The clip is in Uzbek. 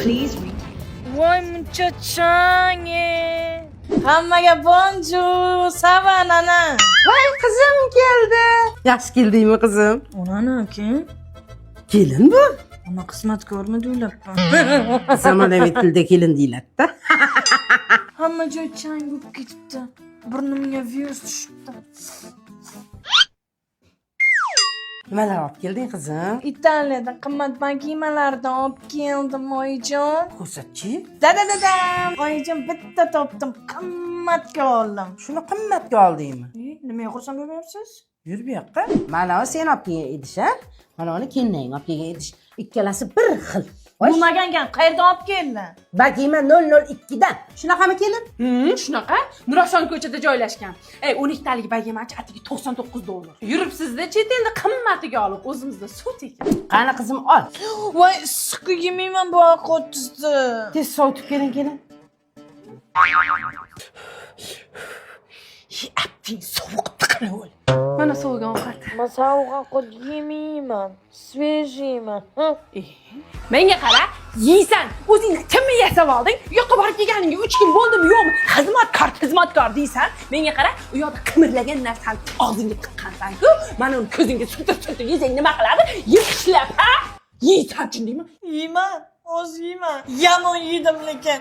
Voy muchachang. Hammaga bonjour, sava nana. Voy qizim keldi. Yaxshi keldingmi qizim? Onani kim? Kelin bu. Ama qismatkormi deyapman. Zamonaviy tilda kelin deyiladi-da. Hamma joy chang bo'lib ketibdi. Burnimga virus tushibdi. Nimalar olib kelding qizim? Italiyadan qimmatbaho kiyimlardan olib keldim oyijon. Ko'rsatchi. Dadadadam. Oyijon bitta topdim, qimmatga oldim. Shuni qimmatga oldingmi? Nimaga xursand bo'lyapsiz? Yur bu yoqqa. Mana sen olib kelgan idish, ha? Mana uni kelin olib kelgan idish. Ikkalasi bir xil. Bo'lmagan gap, qayerdan olib kelding? Bagima 002 dan. Shunaqami kelin? Shunaqa. Nurafshon ko'chada joylashgan. 12 talik bagemachi atigi $99. Yuribsizda chet elda qimmatiga olib, o'zimizda suv tekin. Qani qizim ol. Voy, issiq yemeyman bu qo'ttizdi. Tez sovutib keling kelin. Apting sovuqda qilib ol. Mana sovigan ovqat. Men sovuq ovqat yemeyman. Svejiyman. Menga qara, yeysan. O'zingni kimni yasab olding? U yoqqa borib kelganingga 3 kun bo'ldimi, yo'qmi? Xizmatkor deysan. Menga qara, u yoqda qimirlagan narsani og'zingga tiqqansan-ku, mana uni ko'zingga surtib yesang nima qiladi? Yig'ishlab, ha? Yeysan, deyman. Yeyman, oz yeyman. Yomon yedim lekin.